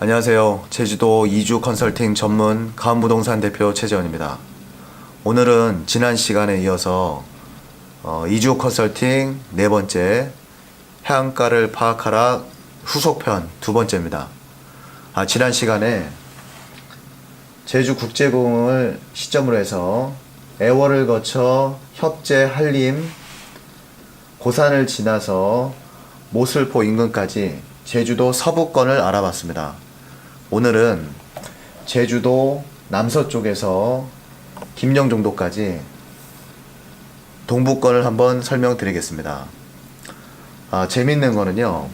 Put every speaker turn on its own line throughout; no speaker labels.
안녕하세요. 제주도 이주 컨설팅 전문 가은부동산 대표 최재원입니다. 오늘은 지난 시간에 이어서 이주 컨설팅 네 번째 해안가를 파악하라 후속편 두 번째입니다. 지난 시간에 제주국제공을 시점으로 해서 애월을 거쳐 협재, 한림, 고산을 지나서 모슬포 인근까지 제주도 서부권을 알아봤습니다. 오늘은 제주도 남서쪽에서 김영 정도까지 동부권을 한번 설명드리겠습니다. 재밌는 거는요,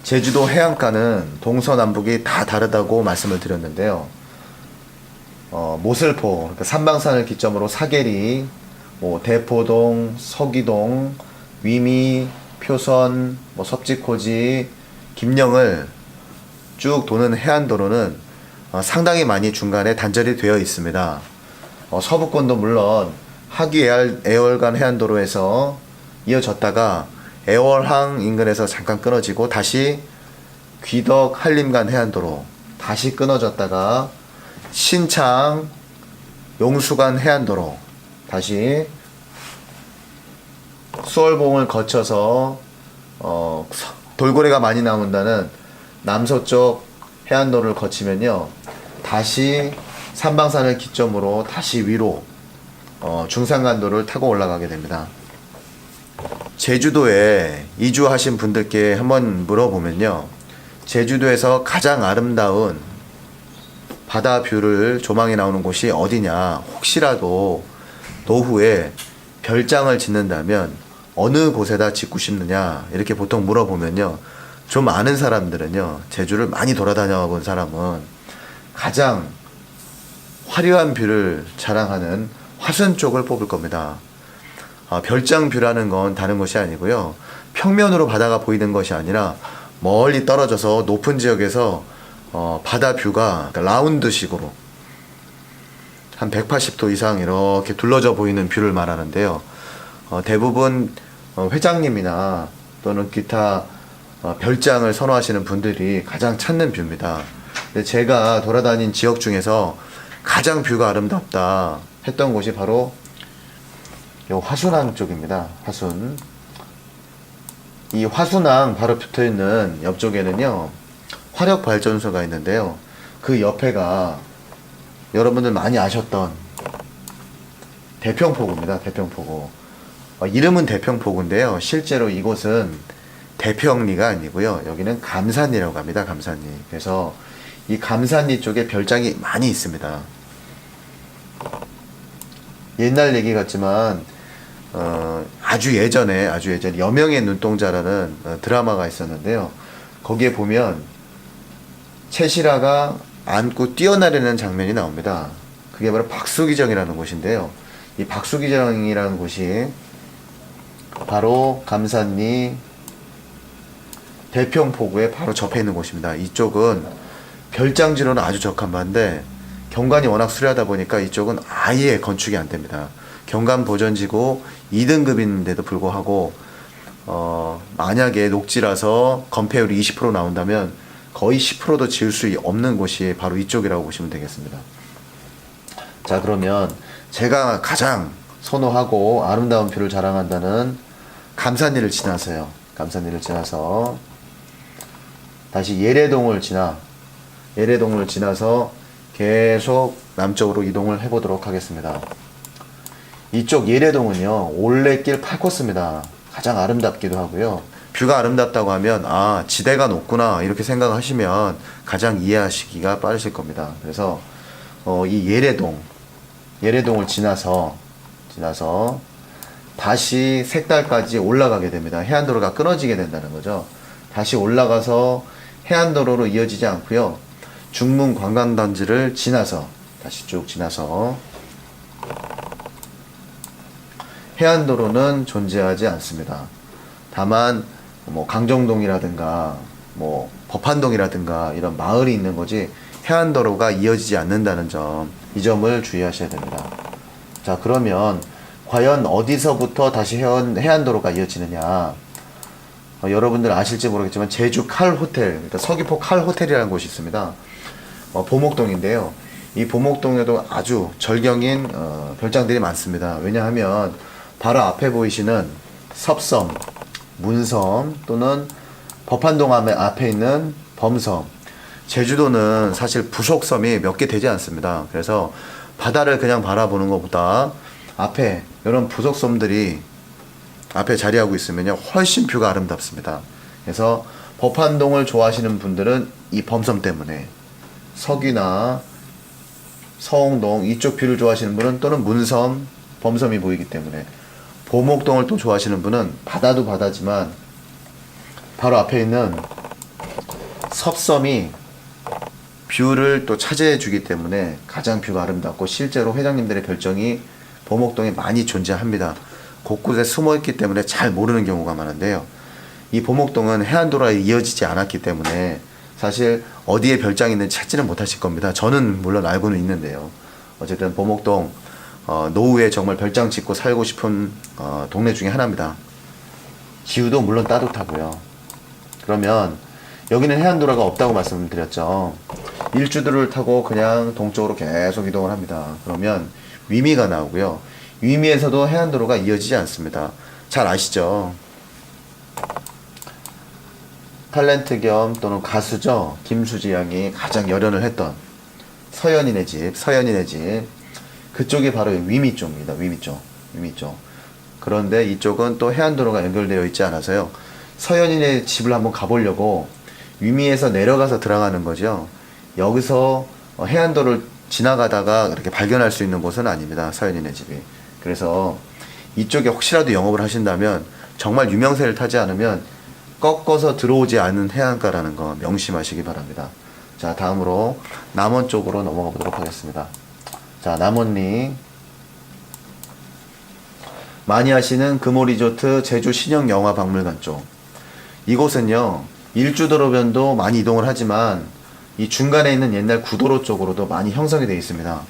제주도 해안가는 동서남북이 다 다르다고 말씀을 드렸는데요. 모슬포, 그러니까 삼방산을 기점으로 사계리, 대포동, 서기동, 위미, 표선, 섭지코지, 김영을 쭉 도는 해안도로는 상당히 많이 중간에 단절이 되어 있습니다. 서부권도 물론 하기 애월간 해안도로에서 이어졌다가 애월항 인근에서 잠깐 끊어지고 다시 귀덕 한림간 해안도로 다시 끊어졌다가 신창 용수간 해안도로 다시 수월봉을 거쳐서 돌고래가 많이 나온다는 남서쪽 해안도로를 거치면요, 다시 삼방산을 기점으로 다시 위로 중산간도를 타고 올라가게 됩니다. 제주도에 이주하신 분들께 한번 물어보면요, 제주도에서 가장 아름다운 바다 뷰를 조망이 나오는 곳이 어디냐, 혹시라도 노후에 별장을 짓는다면 어느 곳에다 짓고 싶느냐 이렇게 보통 물어보면요, 좀 아는 사람들은요, 제주를 많이 돌아다녀 본 사람은 가장 화려한 뷰를 자랑하는 화순 쪽을 뽑을 겁니다. 별장 뷰라는 건 다른 것이 아니고요, 평면으로 바다가 보이는 것이 아니라 멀리 떨어져서 높은 지역에서 바다 뷰가 라운드식으로 한 180도 이상 이렇게 둘러져 보이는 뷰를 말하는데요. 대부분 회장님이나 또는 기타 별장을 선호하시는 분들이 가장 찾는 뷰입니다. 근데 제가 돌아다닌 지역 중에서 가장 뷰가 아름답다 했던 곳이 바로 요 화순항 쪽입니다. 화순. 이 화순항 바로 붙어있는 옆쪽에는요, 화력발전소가 있는데요, 그 옆에가 여러분들 많이 아셨던 대평포구입니다. 대평포구. 이름은 대평포구인데요, 실제로 이곳은 대평리가 아니고요, 여기는 감산리라고 합니다. 감산리. 그래서 이 감산리 쪽에 별장이 많이 있습니다. 옛날 얘기 같지만 아주 예전에 여명의 눈동자라는 드라마가 있었는데요, 거기에 보면 채시라가 안고 뛰어나르는 장면이 나옵니다. 그게 바로 박수기정이라는 곳인데요, 이 박수기정이라는 곳이 바로 감산리 대평포구에 바로 접해 있는 곳입니다. 이쪽은 별장지로는 아주 적한 바인데 경관이 워낙 수려하다 보니까 이쪽은 아예 건축이 안 됩니다. 경관 보전지고 2등급인데도 불구하고 만약에 녹지라서 건폐율이 20% 나온다면 거의 10%도 지을 수 없는 곳이 바로 이쪽이라고 보시면 되겠습니다. 자, 그러면 제가 가장 선호하고 아름다운 뷰를 자랑한다는 감산리를 지나서요, 감산리를 지나서 다시 예래동을 지나서 계속 남쪽으로 이동을 해보도록 하겠습니다. 이쪽 예래동은요, 올레길 8코스입니다. 가장 아름답기도 하고요, 뷰가 아름답다고 하면 지대가 높구나 이렇게 생각하시면 가장 이해하시기가 빠르실 겁니다. 그래서 이 예래동을 지나서 다시 색달까지 올라가게 됩니다. 해안도로가 끊어지게 된다는 거죠. 다시 올라가서 해안도로로 이어지지 않고요, 중문 관광단지를 지나서 다시 쭉 지나서 해안도로는 존재하지 않습니다. 다만 강정동이라든가 법한동이라든가 이런 마을이 있는 거지 해안도로가 이어지지 않는다는 점, 이 점을 주의하셔야 됩니다. 자, 그러면 과연 어디서부터 다시 해안도로가 이어지느냐? 여러분들 아실지 모르겠지만 제주 칼 호텔, 그러니까 서귀포 칼 호텔이라는 곳이 있습니다. 보목동인데요. 이 보목동에도 아주 절경인 별장들이 많습니다. 왜냐하면 바로 앞에 보이시는 섭섬, 문섬 또는 법한동 앞에 있는 범섬, 제주도는 사실 부속섬이 몇 개 되지 않습니다. 그래서 바다를 그냥 바라보는 것보다 앞에 이런 부속섬들이 앞에 자리하고 있으면요 훨씬 뷰가 아름답습니다. 그래서 법한동을 좋아하시는 분들은 이 범섬 때문에, 서귀나 서홍동 이쪽 뷰를 좋아하시는 분은 또는 문섬, 범섬이 보이기 때문에, 보목동을 또 좋아하시는 분은 바다도 바다지만 바로 앞에 있는 섭섬이 뷰를 또 차지해 주기 때문에 가장 뷰가 아름답고, 실제로 회장님들의 별정이 보목동에 많이 존재합니다. 곳곳에 숨어 있기 때문에 잘 모르는 경우가 많은데요. 이 보목동은 해안도로에 이어지지 않았기 때문에 사실 어디에 별장이 있는지 찾지는 못하실 겁니다. 저는 물론 알고는 있는데요. 어쨌든 보목동 노후에 정말 별장 짓고 살고 싶은 동네 중에 하나입니다. 기후도 물론 따뜻하고요. 그러면 여기는 해안도로가 없다고 말씀드렸죠. 일주도를 타고 그냥 동쪽으로 계속 이동을 합니다. 그러면 위미가 나오고요. 위미에서도 해안도로가 이어지지 않습니다. 잘 아시죠? 탤런트 겸 또는 가수죠. 김수지 양이 가장 열연을 했던 서연이네 집, 그쪽이 바로 위미 쪽입니다. 위미 쪽. 그런데 이쪽은 또 해안도로가 연결되어 있지 않아서요. 서연이네 집을 한번 가보려고 위미에서 내려가서 들어가는 거죠. 여기서 해안도로를 지나가다가 이렇게 발견할 수 있는 곳은 아닙니다. 서연이네 집이. 그래서 이쪽에 혹시라도 영업을 하신다면 정말 유명세를 타지 않으면 꺾어서 들어오지 않은 해안가라는 거 명심하시기 바랍니다. 자, 다음으로 남원 쪽으로 넘어가 보도록 하겠습니다. 자, 남원리 많이 하시는 금호리조트 제주 신영영화박물관 쪽. 이곳은요 일주도로변도 많이 이동을 하지만 이 중간에 있는 옛날 구도로 쪽으로도 많이 형성이 되어 있습니다.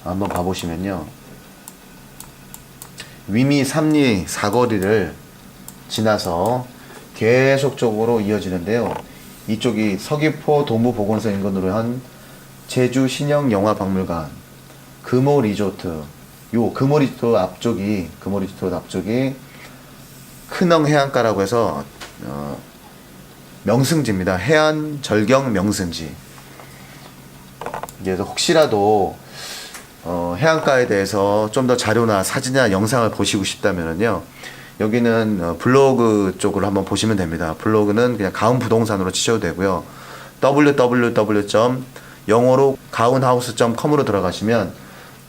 한번 가보시면요, 위미 3리 사거리를 지나서 계속적으로 이어지는데요. 이쪽이 서귀포 동부보건소 인근으로 한 제주 신영영화박물관, 금호리조트. 요 금호리조트 앞쪽이 큰흥 해안가라고 해서 명승지입니다. 해안 절경 명승지. 그래서 혹시라도 해안가에 대해서 좀 더 자료나 사진이나 영상을 보시고 싶다면요, 여기는 블로그 쪽으로 한번 보시면 됩니다. 블로그는 그냥 가운부동산으로 치셔도 되고요. www.영어로 가운하우스.com으로 들어가시면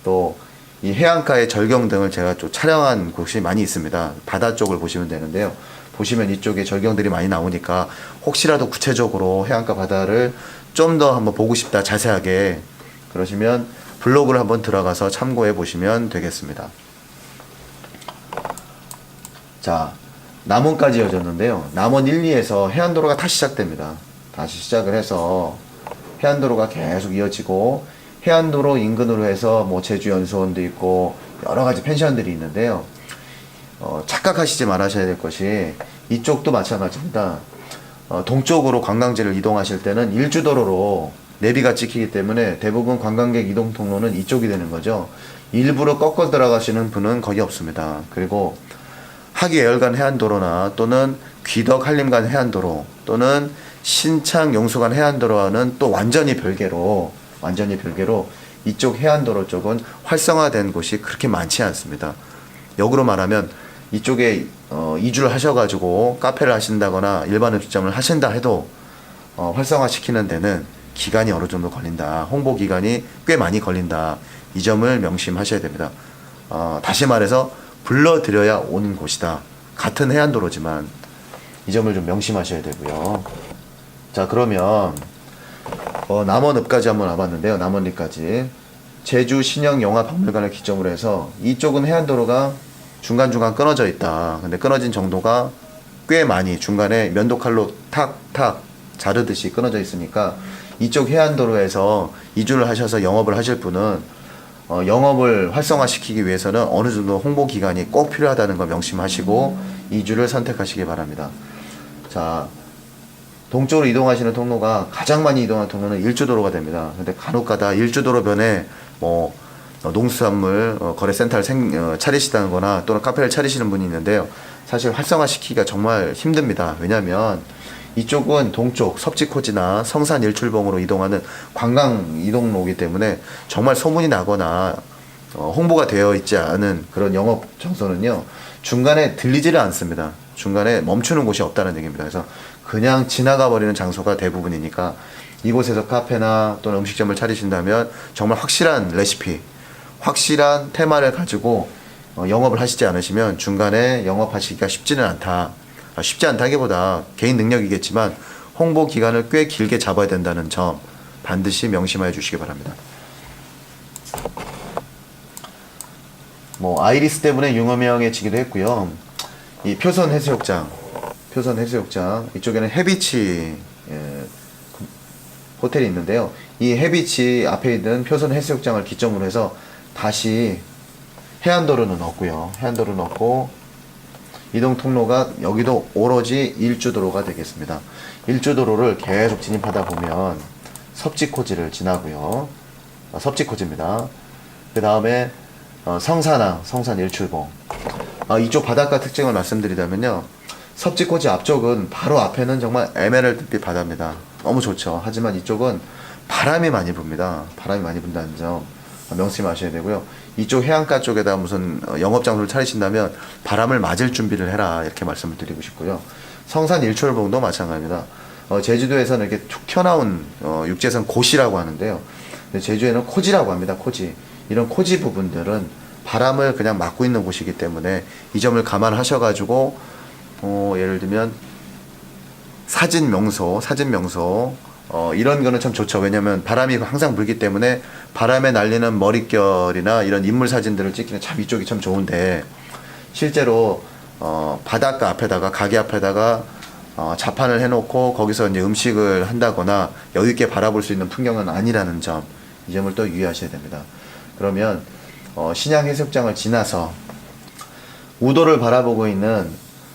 또 이 해안가의 절경 등을 제가 좀 촬영한 곳이 많이 있습니다. 바다 쪽을 보시면 되는데요. 보시면 이쪽에 절경들이 많이 나오니까 혹시라도 구체적으로 해안가 바다를 좀 더 한번 보고 싶다, 자세하게, 그러시면 블로그를 한번 들어가서 참고해 보시면 되겠습니다. 자, 남원까지 이어졌는데요. 남원 1, 2에서 해안도로가 다시 시작됩니다. 다시 시작을 해서 해안도로가 계속 이어지고, 해안도로 인근으로 해서 뭐 제주연수원도 있고 여러 가지 펜션들이 있는데요. 착각하시지 말아셔야 될 것이 이쪽도 마찬가지입니다. 동쪽으로 관광지를 이동하실 때는 일주도로로 내비가 찍히기 때문에 대부분 관광객 이동 통로는 이쪽이 되는 거죠. 일부러 꺾어 들어가시는 분은 거의 없습니다. 그리고 하기애열간 해안도로나 또는 귀덕 한림간 해안도로 또는 신창 용수간 해안도로와는 또 완전히 별개로 이쪽 해안도로 쪽은 활성화된 곳이 그렇게 많지 않습니다. 역으로 말하면 이쪽에 이주를 하셔가지고 카페를 하신다거나 일반 음식점을 하신다 해도 활성화시키는 데는 기간이 어느 정도 걸린다. 홍보 기간이 꽤 많이 걸린다. 이 점을 명심하셔야 됩니다. 다시 말해서 불러들여야 오는 곳이다. 같은 해안도로지만 이 점을 좀 명심하셔야 되고요. 자, 그러면 남원읍까지 한번 와봤는데요. 남원리까지 제주 신영영화박물관을 기점으로 해서 이쪽은 해안도로가 중간중간 끊어져 있다. 근데 끊어진 정도가 꽤 많이 중간에 면도칼로 탁탁 자르듯이 끊어져 있으니까 이쪽 해안도로에서 이주를 하셔서 영업을 하실 분은 영업을 활성화시키기 위해서는 어느 정도 홍보 기간이 꼭 필요하다는 걸 명심하시고 이주를 선택하시기 바랍니다. 자, 동쪽으로 이동하시는 통로가 가장 많이 이동하는 통로는 일주도로가 됩니다. 근데 간혹가다 일주도로변에 뭐 농수산물 거래센터를 차리시다는 거나 또는 카페를 차리시는 분이 있는데요. 사실 활성화시키기가 정말 힘듭니다. 왜냐하면 이쪽은 동쪽 섭지코지나 성산 일출봉으로 이동하는 관광 이동로이기 때문에 정말 소문이 나거나 홍보가 되어 있지 않은 그런 영업 장소는요, 중간에 들리지를 않습니다. 중간에 멈추는 곳이 없다는 얘기입니다. 그래서 그냥 지나가 버리는 장소가 대부분이니까 이곳에서 카페나 또는 음식점을 차리신다면 정말 확실한 레시피, 확실한 테마를 가지고 영업을 하시지 않으시면 중간에 영업하시기가 쉽지는 않다. 쉽지 않다기보다 개인 능력이겠지만 홍보 기간을 꽤 길게 잡아야 된다는 점 반드시 명심하여 주시기 바랍니다. 뭐 아이리스 때문에 유명해지기도 했고요. 이 표선 해수욕장 이쪽에는 해비치 호텔이 있는데요. 이 해비치 앞에 있는 표선 해수욕장을 기점으로 해서 다시 해안도로는 없고요. 해안도로는 없고 이동 통로가 여기도 오로지 일주도로가 되겠습니다. 일주도로를 계속 진입하다 보면 섭지코지를 지나고요. 섭지코지입니다. 그 다음에 성산항, 성산 일출봉. 이쪽 바닷가 특징을 말씀드리자면요. 섭지코지 앞쪽은 바로 앞에는 정말 에메랄드빛 바다입니다. 너무 좋죠. 하지만 이쪽은 바람이 많이 붑니다. 바람이 많이 분다는 점 명심하셔야 되고요. 이쪽 해안가 쪽에다 무슨 영업장소를 차리신다면 바람을 맞을 준비를 해라, 이렇게 말씀을 드리고 싶고요. 성산 일출봉도 마찬가지입니다. 제주도에서는 이렇게 툭 튀어나온 육지에서는 고시라고 하는데요. 제주에는 코지라고 합니다. 코지. 이런 코지 부분들은 바람을 그냥 막고 있는 곳이기 때문에 이 점을 감안하셔가지고 예를 들면 사진 명소 이런 거는 참 좋죠. 왜냐면 바람이 항상 불기 때문에 바람에 날리는 머릿결이나 이런 인물 사진들을 찍기는 참 이쪽이 참 좋은데, 실제로 바닷가 앞에다가 가게 앞에다가 자판을 해놓고 거기서 이제 음식을 한다거나 여유 있게 바라볼 수 있는 풍경은 아니라는 점, 이 점을 또 유의하셔야 됩니다. 그러면 신양 해수욕장을 지나서 우도를 바라보고 있는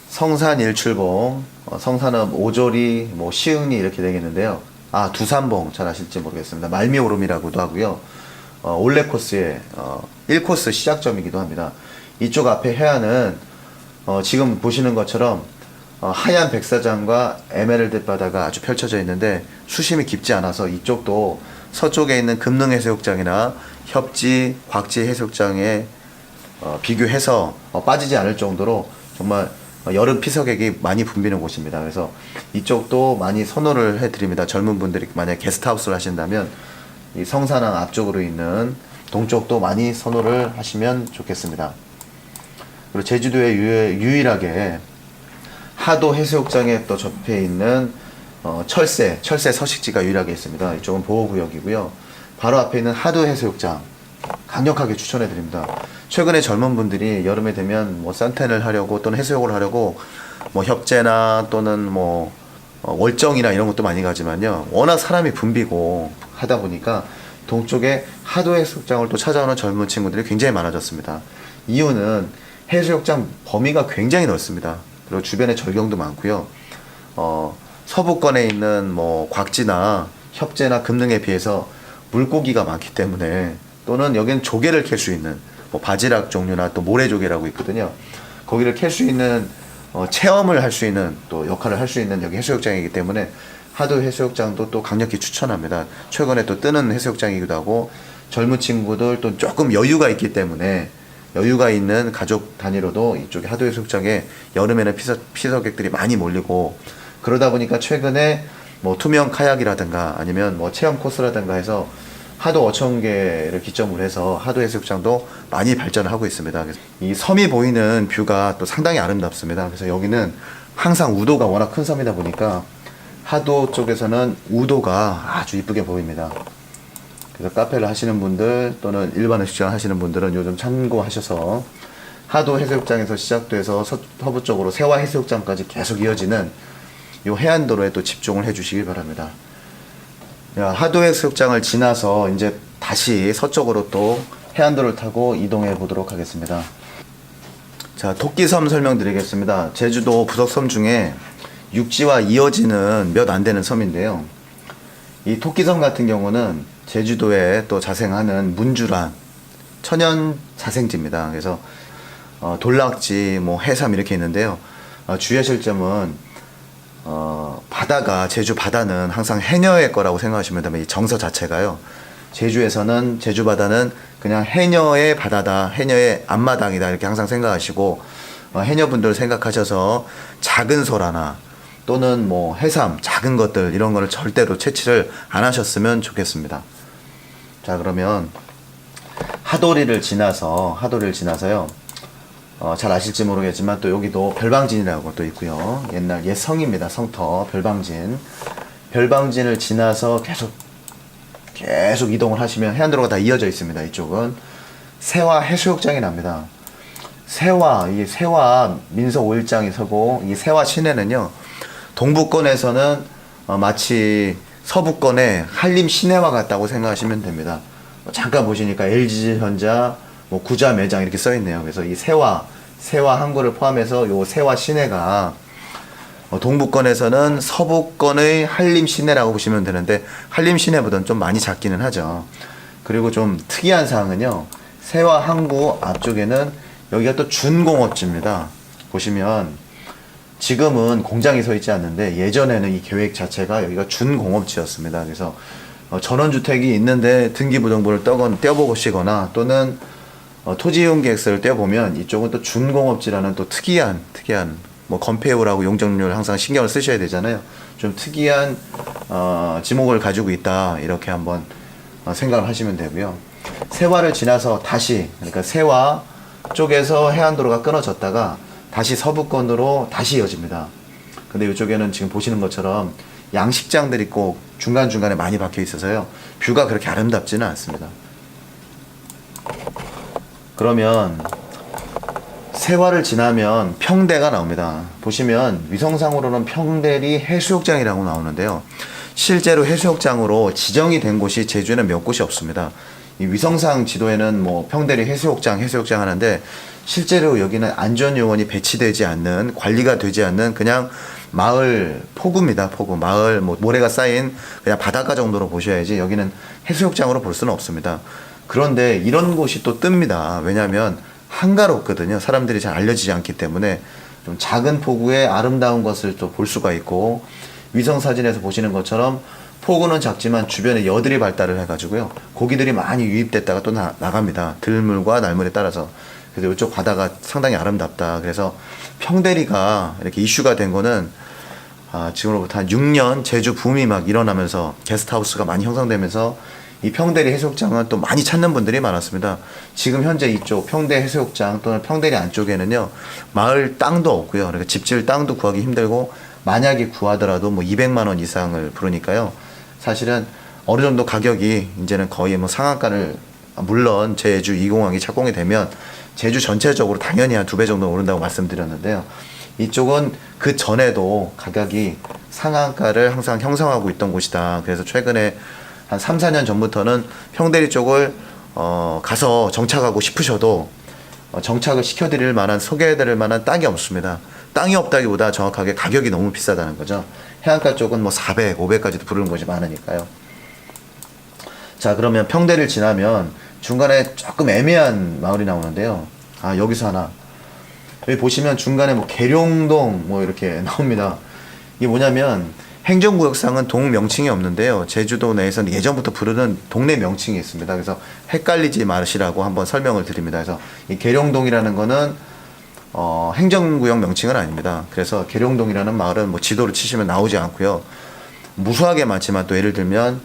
성산 일출봉, 성산읍 오조리, 뭐 시흥리 이렇게 되겠는데요. 두산봉 잘 아실지 모르겠습니다. 말미오름이라고도 하고요. 올레코스의 1코스 시작점이기도 합니다. 이쪽 앞에 해안은 지금 보시는 것처럼 하얀 백사장과 에메랄드 바다가 아주 펼쳐져 있는데 수심이 깊지 않아서 이쪽도 서쪽에 있는 금능해수욕장이나 협지, 곽지 해수욕장에 비교해서 빠지지 않을 정도로 정말 여름 피서객이 많이 붐비는 곳입니다. 그래서 이쪽도 많이 선호를 해드립니다. 젊은 분들이 만약에 게스트하우스를 하신다면 이 성산항 앞쪽으로 있는 동쪽도 많이 선호를 하시면 좋겠습니다. 그리고 제주도에 유일하게 하도 해수욕장에 또 접해 있는 철새 서식지가 유일하게 있습니다. 이쪽은 보호구역이고요. 바로 앞에 있는 하도 해수욕장 강력하게 추천해 드립니다. 최근에 젊은 분들이 여름에 되면 뭐 산텐을 하려고 또는 해수욕을 하려고 뭐 협재나 또는 뭐 월정이나 이런 것도 많이 가지만요, 워낙 사람이 붐비고 하다 보니까 동쪽에 하도 해수욕장을 또 찾아오는 젊은 친구들이 굉장히 많아졌습니다. 이유는 해수욕장 범위가 굉장히 넓습니다. 그리고 주변에 절경도 많고요. 서부권에 있는 뭐 곽지나 협재나 금능에 비해서 물고기가 많기 때문에, 또는 여기는 조개를 캘 수 있는 뭐 바지락 종류나 또 모래조개라고 있거든요. 거기를 캘 수 있는 체험을 할 수 있는 또 역할을 할 수 있는 여기 해수욕장이기 때문에 하도 해수욕장도 또 강력히 추천합니다. 최근에 또 뜨는 해수욕장이기도 하고, 젊은 친구들 또 조금 여유가 있기 때문에 여유가 있는 가족 단위로도 이쪽에 하도 해수욕장에 여름에는 피서객들이 많이 몰리고, 그러다 보니까 최근에 뭐 투명 카약이라든가 아니면 뭐 체험 코스라든가 해서 하도 어촌계를 기점으로 해서 하도 해수욕장도 많이 발전을 하고 있습니다. 이 섬이 보이는 뷰가 또 상당히 아름답습니다. 그래서 여기는 항상 우도가 워낙 큰 섬이다 보니까 하도 쪽에서는 우도가 아주 이쁘게 보입니다. 그래서 카페를 하시는 분들 또는 일반 해수욕장 하시는 분들은 요즘 참고하셔서 하도 해수욕장에서 시작돼서 서부 쪽으로 세화 해수욕장까지 계속 이어지는 이 해안도로에 또 집중을 해 주시길 바랍니다. 하도 해수욕장을 지나서 이제 다시 서쪽으로 또 해안도로를 타고 이동해 보도록 하겠습니다. 자, 토끼섬 설명드리겠습니다. 제주도 부석섬 중에 육지와 이어지는 몇 안 되는 섬인데요. 이 토끼섬 같은 경우는 제주도에 또 자생하는 문주란 천연 자생지입니다. 그래서 돌락지, 뭐 해삼 이렇게 있는데요. 주의하실 점은 바다가 제주 바다는 항상 해녀의 거라고 생각하시면 됩니다. 이 정서 자체가요. 제주에서는 제주 바다는 그냥 해녀의 바다다, 해녀의 앞마당이다 이렇게 항상 생각하시고 해녀분들 생각하셔서 작은 소라나 또는 뭐 해삼, 작은 것들 이런 거를 절대로 채취를 안 하셨으면 좋겠습니다. 자, 그러면 하도리를 지나서요. 잘 아실지 모르겠지만 또 여기도 별방진이라고 또 있고요. 옛날 옛 성입니다. 성터 별방진. 별방진을 지나서 계속 이동을 하시면 해안도로가 다 이어져 있습니다. 이쪽은 세화 해수욕장이 납니다. 이 세화 민속 5일장이 서고 이 세화 시내는요. 동부권에서는 마치 서부권의 한림 시내와 같다고 생각하시면 됩니다. 잠깐 보시니까 LG전자, 뭐 구자 매장 이렇게 써 있네요. 그래서 이 세화 항구를 포함해서 요 세화 시내가 동부권에서는 서부권의 한림 시내라고 보시면 되는데 한림 시내보다는 좀 많이 작기는 하죠. 그리고 좀 특이한 사항은요. 세화 항구 앞쪽에는 여기가 또 준공업지입니다. 보시면 지금은 공장이 서 있지 않는데 예전에는 이 계획 자체가 여기가 준공업지였습니다. 그래서 전원주택이 있는데 등기부등본을 떼어보시거나 또는 토지이용계획서를 떼어보면 이쪽은 또 준공업지라는 또 특이한 뭐 건폐율하고 용적률 항상 신경을 쓰셔야 되잖아요. 좀 특이한 지목을 가지고 있다 이렇게 한번 생각을 하시면 되고요. 세화를 지나서 다시 그러니까 세화 쪽에서 해안도로가 끊어졌다가 다시 서부권으로 다시 이어집니다. 근데 이쪽에는 지금 보시는 것처럼 양식장들이 꼭 중간중간에 많이 박혀 있어서요. 뷰가 그렇게 아름답지는 않습니다. 그러면 세화를 지나면 평대가 나옵니다. 보시면 위성상으로는 평대리 해수욕장이라고 나오는데요. 실제로 해수욕장으로 지정이 된 곳이 제주에는 몇 곳이 없습니다. 이 위성상 지도에는 뭐 평대리 해수욕장 하는데 실제로 여기는 안전요원이 배치되지 않는 관리가 되지 않는 그냥 마을 포구입니다. 포구 마을 뭐 모래가 쌓인 그냥 바닷가 정도로 보셔야지 여기는 해수욕장으로 볼 수는 없습니다. 그런데 이런 곳이 또 뜹니다. 왜냐하면 한가롭거든요. 사람들이 잘 알려지지 않기 때문에 좀 작은 포구의 아름다운 것을 또 볼 수가 있고 위성 사진에서 보시는 것처럼 포구는 작지만 주변에 여들이 발달을 해가지고요. 고기들이 많이 유입됐다가 또 나갑니다. 들물과 날물에 따라서. 그래서 이쪽 바다가 상당히 아름답다. 그래서 평대리가 이렇게 이슈가 된 거는 지금으로부터 한 6년 제주 붐이 막 일어나면서 게스트하우스가 많이 형성되면서 이 평대리 해수욕장은 또 많이 찾는 분들이 많았습니다. 지금 현재 이쪽 평대 해수욕장 또는 평대리 안쪽에는요. 마을 땅도 없고요. 그러니까 집 지을 땅도 구하기 힘들고 만약에 구하더라도 뭐 200만 원 이상을 부르니까요. 사실은 어느 정도 가격이 이제는 거의 뭐 상한가를 물론 제주 2공항이 착공이 되면 제주 전체적으로 당연히 한 2배 정도 오른다고 말씀드렸는데요. 이쪽은 그 전에도 가격이 상한가를 항상 형성하고 있던 곳이다. 그래서 최근에 한 3, 4년 전부터는 평대리 쪽을 가서 정착하고 싶으셔도 정착을 시켜드릴 만한 소개해드릴 만한 땅이 없습니다. 땅이 없다기보다 정확하게 가격이 너무 비싸다는 거죠. 해안가 쪽은 뭐 400, 500까지도 부르는 곳이 많으니까요. 자, 그러면 평대를 지나면 중간에 조금 애매한 마을이 나오는데요. 여기서 하나. 여기 보시면 중간에 뭐 계룡동 뭐 이렇게 나옵니다. 이게 뭐냐면 행정구역상은 동 명칭이 없는데요. 제주도 내에서는 예전부터 부르는 동네 명칭이 있습니다. 그래서 헷갈리지 마시라고 한번 설명을 드립니다. 그래서 이 계룡동이라는 거는 행정구역 명칭은 아닙니다. 그래서 계룡동이라는 마을은 뭐 지도를 치시면 나오지 않고요. 무수하게 많지만 또 예를 들면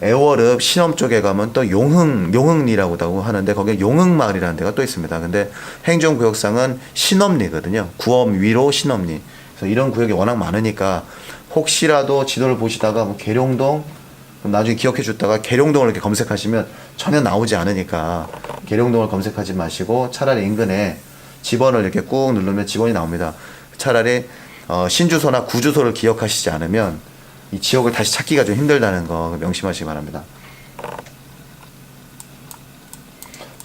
애월읍 신엄 쪽에 가면 또 용흥리라고 하는데 거기에 용흥마을이라는 데가 또 있습니다. 근데 행정구역상은 신엄리거든요. 구엄 위로 신엄리. 그래서 이런 구역이 워낙 많으니까 혹시라도 지도를 보시다가 뭐 계룡동 그럼 나중에 기억해 줬다가 계룡동을 이렇게 검색하시면 전혀 나오지 않으니까 계룡동을 검색하지 마시고 차라리 인근에 지번을 이렇게 꾹 누르면 지번이 나옵니다. 차라리 신주소나 구주소를 기억하시지 않으면 이 지역을 다시 찾기가 좀 힘들다는 거 명심하시기 바랍니다.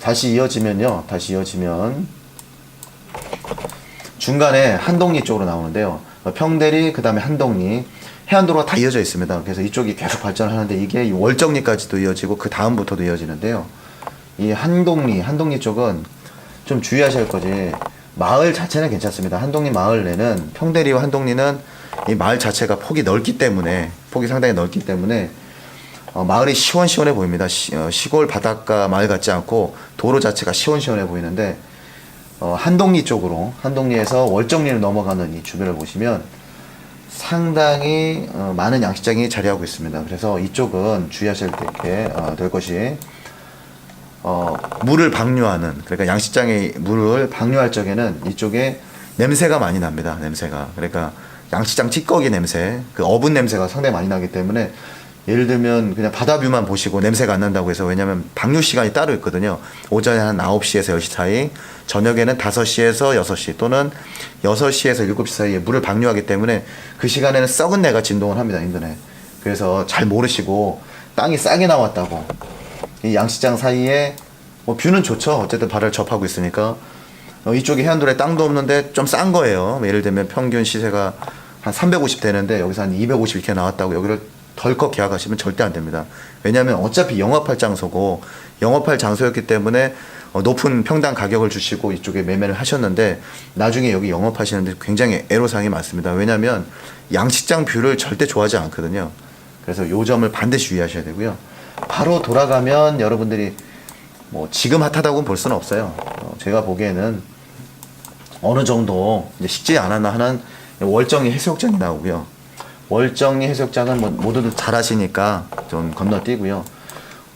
다시 이어지면 중간에 한동리 쪽으로 나오는데요. 평대리, 그 다음에 한동리, 해안도로가 다 이어져 있습니다. 그래서 이쪽이 계속 발전하는데 이게 월정리까지도 이어지고 그 다음부터도 이어지는데요. 이 한동리 쪽은 좀 주의하셔야 할 거지. 마을 자체는 괜찮습니다. 한동리 마을 내는 평대리와 한동리는 이 마을 자체가 폭이 상당히 넓기 때문에 마을이 시원시원해 보입니다. 시골 바닷가 마을 같지 않고 도로 자체가 시원시원해 보이는데 한동리에서 월정리로 넘어가는 이 주변을 보시면 상당히 많은 양식장이 자리하고 있습니다. 그래서 이쪽은 주의하셔야 될 것이 물을 방류하는, 그러니까 양식장에 물을 방류할 적에는 이쪽에 냄새가 많이 납니다. 그러니까 양식장 찌꺼기 냄새, 그 어분 냄새가 상당히 많이 나기 때문에 예를 들면 그냥 바다뷰만 보시고 냄새가 안 난다고 해서, 왜냐면 방류 시간이 따로 있거든요. 오전에 한 9시에서 10시 사이, 저녁에는 5시에서 6시 또는 6시에서 7시 사이에 물을 방류하기 때문에 그 시간에는 썩은 내가 진동을 합니다, 인근에. 그래서 잘 모르시고 땅이 싸게 나왔다고, 이 양식장 사이에 뭐 뷰는 좋죠. 어쨌든 바다를 접하고 있으니까. 이쪽에 해안도로에 땅도 없는데 좀 싼 거예요. 예를 들면 평균 시세가 한 350 되는데 여기서 한 250 이렇게 나왔다고 여기를 덜컥 계약하시면 절대 안 됩니다. 왜냐하면 어차피 영업할 장소였기 때문에 높은 평당 가격을 주시고 이쪽에 매매를 하셨는데 나중에 여기 영업하시는데 굉장히 애로사항이 많습니다. 왜냐하면 양식장 뷰를 절대 좋아하지 않거든요. 그래서 요 점을 반드시 유의하셔야 되고요. 바로 돌아가면 여러분들이 뭐 지금 핫하다고는 볼 수는 없어요. 제가 보기에는 어느 정도 이제 식지 않았나 하는 월정리 해수욕장이 나오고요. 월정리 해수욕장은 뭐 모두들 잘 아시니까 좀 건너뛰고요.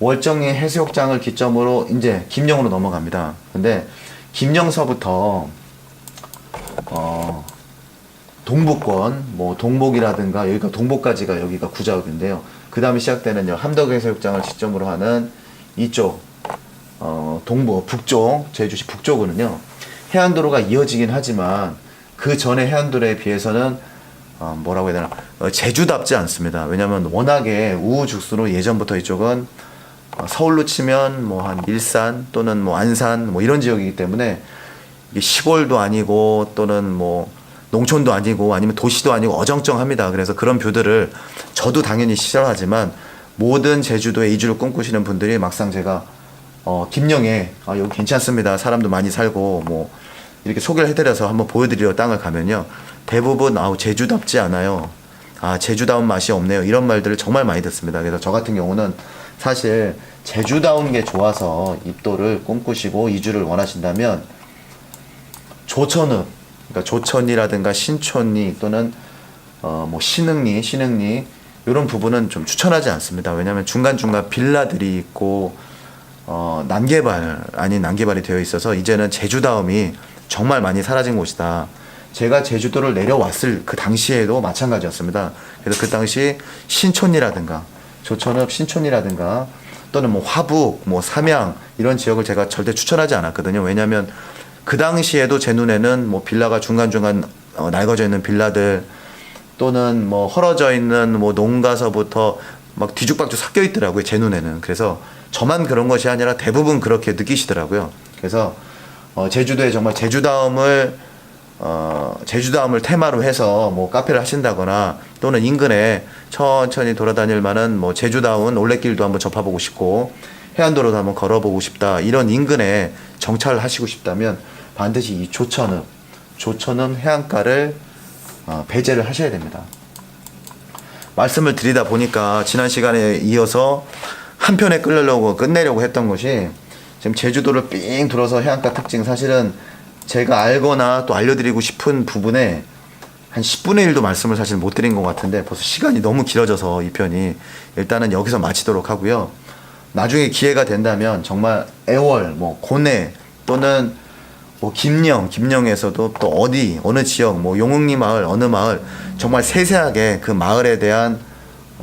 월정리 해수욕장을 기점으로 이제 김영으로 넘어갑니다. 근데 김영서부터 동북권, 뭐 동복이라든가 여기가 동복까지가 여기가 구자읍인데요. 그 다음에 시작되는 함덕해수욕장을 시점으로 하는 이쪽 북쪽, 제주시 북쪽은요 해안도로가 이어지긴 하지만 그 전에 해안도로에 비해서는 뭐라고 해야 되나, 제주답지 않습니다. 왜냐면 워낙에 우후죽순으로 예전부터 이쪽은 서울로 치면 뭐 한 일산 또는 뭐 안산 뭐 이런 지역이기 때문에 이게 시골도 아니고 또는 뭐 농촌도 아니고 아니면 도시도 아니고 어정쩡합니다. 그래서 그런 뷰들을 저도 당연히 싫어하지만 모든 제주도에 이주를 꿈꾸시는 분들이 막상 제가 김영에 여기 괜찮습니다. 사람도 많이 살고 뭐 이렇게 소개를 해드려서 한번 보여드리러 땅을 가면요. 대부분 제주답지 않아요. 제주다운 맛이 없네요. 이런 말들을 정말 많이 듣습니다. 그래서 저 같은 경우는 사실 제주다운 게 좋아서 입도를 꿈꾸시고 이주를 원하신다면 조천읍, 그러니까 조천이라든가 신촌리 또는 뭐 신흥리 이런 부분은 좀 추천하지 않습니다. 왜냐하면 중간중간 빌라들이 있고 난개발 아닌 난개발이 되어 있어서 이제는 제주다움이 정말 많이 사라진 곳이다. 제가 제주도를 내려왔을 그 당시에도 마찬가지였습니다. 그래서 그 당시 신촌이라든가 조천읍 신촌이라든가 또는 뭐 화북, 뭐 삼양 이런 지역을 제가 절대 추천하지 않았거든요. 왜냐하면 그 당시에도 제 눈에는 뭐 빌라가 중간중간 낡아져 있는 빌라들 또는 뭐 헐어져 있는 뭐 농가서부터 막 뒤죽박죽 섞여 있더라고요. 제 눈에는. 그래서 저만 그런 것이 아니라 대부분 그렇게 느끼시더라고요. 그래서 제주도에 정말 제주다움을 테마로 해서 뭐 카페를 하신다거나 또는 인근에 천천히 돌아다닐 만한 뭐 제주다운 올레길도 한번 접해보고 싶고 해안도로도 한번 걸어보고 싶다, 이런 인근에 정착을 하시고 싶다면 반드시 이 조천읍 해안가를 배제를 하셔야 됩니다. 말씀을 드리다 보니까 지난 시간에 이어서 한 편에 끝내려고 했던 것이 지금 제주도를 삥 둘러서 해안가 특징, 사실은 제가 알거나 또 알려드리고 싶은 부분에 한 10분의 1도 말씀을 사실 못 드린 것 같은데 벌써 시간이 너무 길어져서 이 편이 일단은 여기서 마치도록 하고요. 나중에 기회가 된다면 정말 애월, 뭐 고내 또는 뭐 김영에서도 또 어느 지역, 뭐 용흥리 마을, 어느 마을 정말 세세하게 그 마을에 대한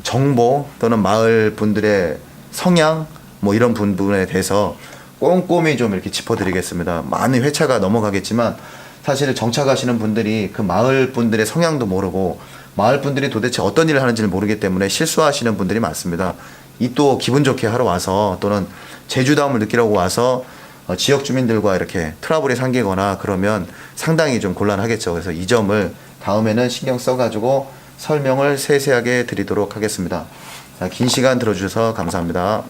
정보 또는 마을 분들의 성향 뭐 이런 부분에 대해서 꼼꼼히 좀 이렇게 짚어드리겠습니다. 많은 회차가 넘어가겠지만 사실 정착하시는 분들이 그 마을 분들의 성향도 모르고 마을 분들이 도대체 어떤 일을 하는지를 모르기 때문에 실수하시는 분들이 많습니다. 이 또 기분 좋게 하러 와서 또는 제주다움을 느끼려고 와서 지역 주민들과 이렇게 트러블이 생기거나 그러면 상당히 좀 곤란하겠죠. 그래서 이 점을 다음에는 신경 써가지고 설명을 세세하게 드리도록 하겠습니다. 자, 긴 시간 들어주셔서 감사합니다.